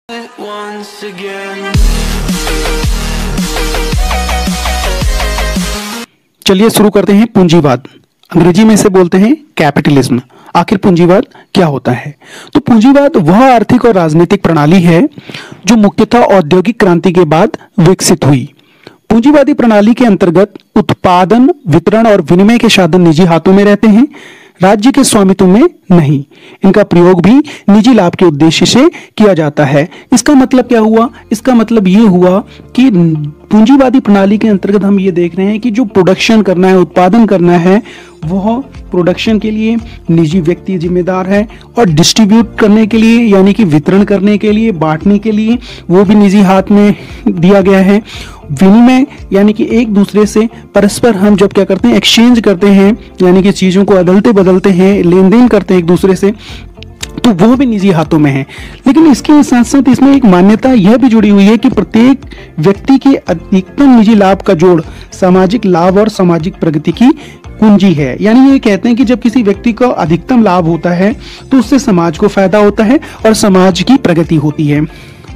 once again। चलिए शुरू करते हैं पूंजीवाद। अंग्रेजी में इसे बोलते हैं कैपिटलिज्म। आखिर पूंजीवाद क्या होता है? तो पूंजीवाद वह आर्थिक और राजनीतिक प्रणाली है जो मुख्यतः औद्योगिक क्रांति के बाद विकसित हुई। पूंजीवादी प्रणाली के अंतर्गत उत्पादन, वितरण और विनिमय के साधन निजी हाथों में रहते हैं, राज्य के स्वामित्व में नहीं। इनका प्रयोग भी निजी लाभ के उद्देश्य से किया जाता है। इसका मतलब क्या हुआ? इसका मतलब ये हुआ कि पूंजीवादी प्रणाली के अंतर्गत हम ये देख रहे हैं कि जो प्रोडक्शन करना है, उत्पादन करना है, वह प्रोडक्शन के लिए निजी व्यक्ति जिम्मेदार है और डिस्ट्रीब्यूट करने के लिए यानी कि वितरण करने के लिए, बांटने के लिए वो भी निजी हाथ में दिया गया है। विनिमय यानी कि एक दूसरे से परस्पर हम जब क्या करते हैं, एक्सचेंज करते हैं, यानी कि चीजों को अदलते बदलते हैं, लेन देन करते हैं एक दूसरे से, तो वो भी निजी हाथों में है। लेकिन इसके साथ साथ इसमें एक मान्यता यह भी जुड़ी हुई है कि प्रत्येक व्यक्ति के अधिकतम निजी लाभ का जोड़ सामाजिक लाभ और सामाजिक प्रगति की कुंजी है। यानी ये कहते हैं कि जब किसी व्यक्ति को अधिकतम लाभ होता है तो उससे समाज को फायदा होता है और समाज की प्रगति होती है।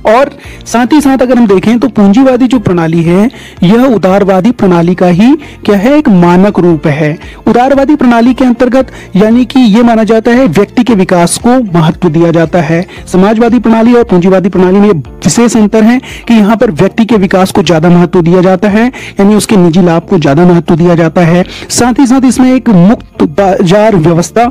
और साथ ही साथ अगर हम देखें तो पूंजीवादी जो प्रणाली है यह उदारवादी प्रणाली का ही क्या है, एक मानक रूप है। उदारवादी प्रणाली के अंतर्गत यानी कि ये माना जाता है व्यक्ति के विकास को महत्व दिया जाता है। समाजवादी प्रणाली और पूंजीवादी प्रणाली में विशेष अंतर है कि यहाँ पर व्यक्ति के विकास को ज्यादा महत्व दिया जाता है, यानी उसके निजी लाभ को ज्यादा महत्व दिया जाता है। साथ ही साथ इसमें एक मुक्त बाजार व्यवस्था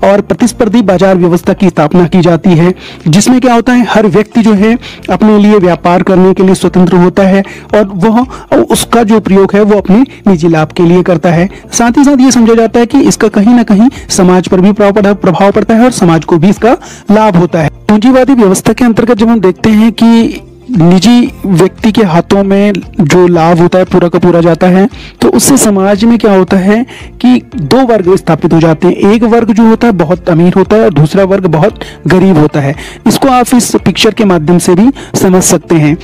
और प्रतिस्पर्धी बाजार व्यवस्था की स्थापना की जाती है, जिसमें क्या होता है, हर व्यक्ति जो है अपने लिए व्यापार करने के लिए स्वतंत्र होता है और वह उसका जो प्रयोग है वो अपने निजी लाभ के लिए करता है। साथ ही साथ ये समझा जाता है कि इसका कहीं ना कहीं समाज पर भी प्रभाव पड़ता है और समाज को भी इसका लाभ होता है। पूंजीवादी व्यवस्था के अंतर्गत जब हम देखते हैं कि निजी व्यक्ति के हाथों में जो लाभ होता है पूरा का पूरा जाता है, तो उससे समाज में क्या होता है कि दो वर्ग स्थापित हो जाते हैं। एक वर्ग जो होता है बहुत अमीर होता है और दूसरा वर्ग बहुत गरीब होता है। इसको आप इस पिक्चर के माध्यम से भी समझ सकते हैं।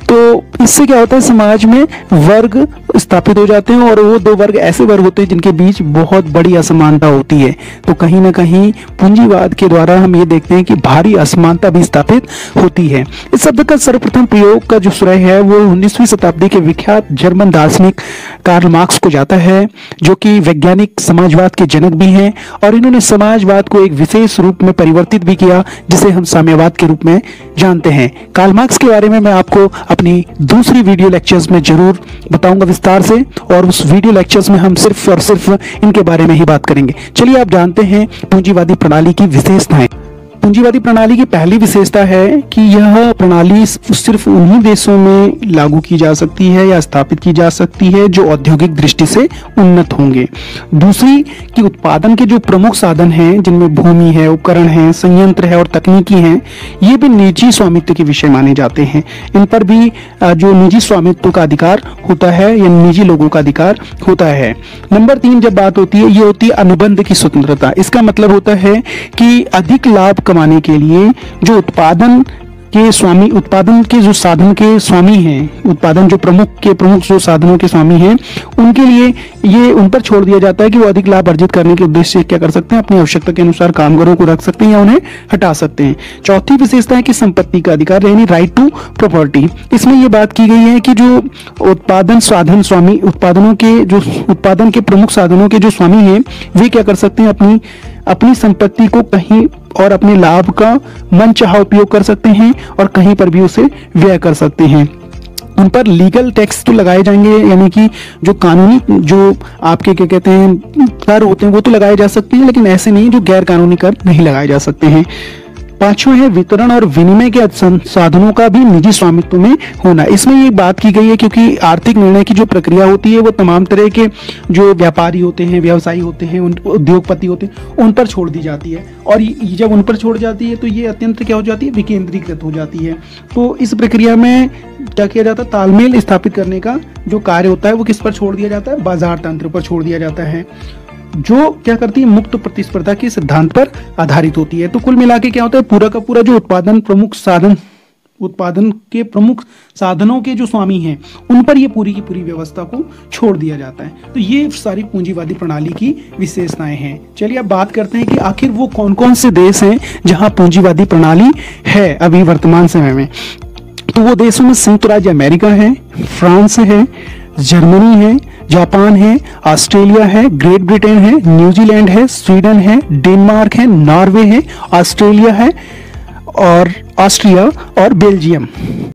तो इससे क्या होता है, समाज में वर्ग स्थापित हो जाते हैं और वो दो वर्ग ऐसे वर्ग होते हैं जिनके बीच बहुत बड़ी असमानता होती है। तो कहीं ना कहीं पूंजीवाद के द्वारा हम ये देखते हैं कि भारी असमानता भी स्थापित होती है। इस शब्द का सर्वप्रथम प्रयोग का जो श्रेय है वो 19वीं शताब्दी के विख्यात जर्मन दार्शनिक कार्ल मार्क्स को जाता है, जो कि वैज्ञानिक समाजवाद के जनक भी हैं और इन्होंने समाजवाद को एक विशेष रूप में परिवर्तित भी किया, जिसे हम साम्यवाद के रूप में जानते हैं। कार्ल मार्क्स के बारे में मैं आपको अपनी दूसरी वीडियो लेक्चर्स में जरूर बताऊंगा विस्तार से, और उस वीडियो लेक्चर्स में हम सिर्फ और सिर्फ इनके बारे में ही बात करेंगे। चलिए आप जानते हैं पूंजीवादी प्रणाली की विशेषताएं। पूंजीवादी प्रणाली की पहली विशेषता है कि यह प्रणाली सिर्फ उन्हीं देशों में लागू की जा सकती है या स्थापित की जा सकती है जो औद्योगिक दृष्टि से उन्नत होंगे। दूसरी कि उत्पादन के जो प्रमुख साधन हैं, जिनमें भूमि है, उपकरण है, संयंत्र है और तकनीकी हैं, ये भी निजी स्वामित्व के विषय माने जाते हैं। इन पर भी जो निजी स्वामित्व का अधिकार होता है या निजी लोगों का अधिकार होता है। नंबर 3 जब बात होती है, ये होती है अनुबंध की स्वतंत्रता। इसका मतलब होता है कि अधिक लाभ कमाने के लिए जो उत्पादन के जो साधन के स्वामी हैं, उत्पादन जो प्रमुख जो साधनों के स्वामी हैं, उनके लिए ये उन पर छोड़ दिया जाता है कि वो अधिक लाभ अर्जित करने के उद्देश्य से क्या कर सकते हैं, अपनी आवश्यकता के अनुसार कामगारों को रख सकते हैं या उन्हें हटा सकते हैं। चौथी विशेषता है कि संपत्ति का अधिकार यानी राइट टू प्रॉपर्टी। इसमें ये बात की गई है कि जो उत्पादन साधन स्वामी, उत्पादन के प्रमुख साधनों के जो स्वामी हैं, वे क्या कर सकते हैं, अपनी संपत्ति को कहीं और अपने लाभ का मनचाहा उपयोग कर सकते हैं और कहीं पर भी उसे व्यय कर सकते हैं। उन पर लीगल टैक्स तो लगाए जाएंगे, यानी कि जो कानूनी जो आपके क्या कहते हैं कर होते हैं वो तो लगाए जा सकते हैं, लेकिन ऐसे नहीं जो गैर कानूनी कर नहीं लगाए जा सकते हैं। पांचवा है वितरण और विनिमय के साधनों का भी निजी स्वामित्व में होना। इसमें ये बात की गई है क्योंकि आर्थिक निर्णय की जो प्रक्रिया होती है वो तमाम तरह के जो व्यापारी होते हैं, व्यवसायी होते हैं, उद्योगपति होते हैं, उन पर छोड़ दी जाती है। और जब उन पर छोड़ जाती है तो ये अत्यंत क्या हो जाती है, विकेंद्रीकृत हो जाती है। तो इस प्रक्रिया में क्या किया जाता है, तालमेल स्थापित करने का जो कार्य होता है वो किस पर छोड़ दिया जाता है, बाजार तंत्र पर छोड़ दिया जाता है, जो क्या करती है, मुक्त प्रतिस्पर्धा के सिद्धांत पर आधारित होती है। तो कुल मिला के क्या होता है, पूरा का पूरा जो उत्पादन प्रमुख साधन उत्पादन के प्रमुख साधनों के जो स्वामी हैं उन पर ये पूरी की पूरी व्यवस्था को छोड़ दिया जाता है। तो ये सारी पूंजीवादी प्रणाली की विशेषताएं हैं। चलिए अब बात करते हैं कि आखिर वो कौन कौन से देश हैं जहां पूंजीवादी प्रणाली है अभी वर्तमान समय में। तो वो देशों में संयुक्त राज्य अमेरिका है, फ्रांस है, जर्मनी है, जापान है, ऑस्ट्रेलिया है, ग्रेट ब्रिटेन है, न्यूजीलैंड है, स्वीडन है, डेनमार्क है, नॉर्वे है, ऑस्ट्रेलिया है और ऑस्ट्रिया और बेल्जियम।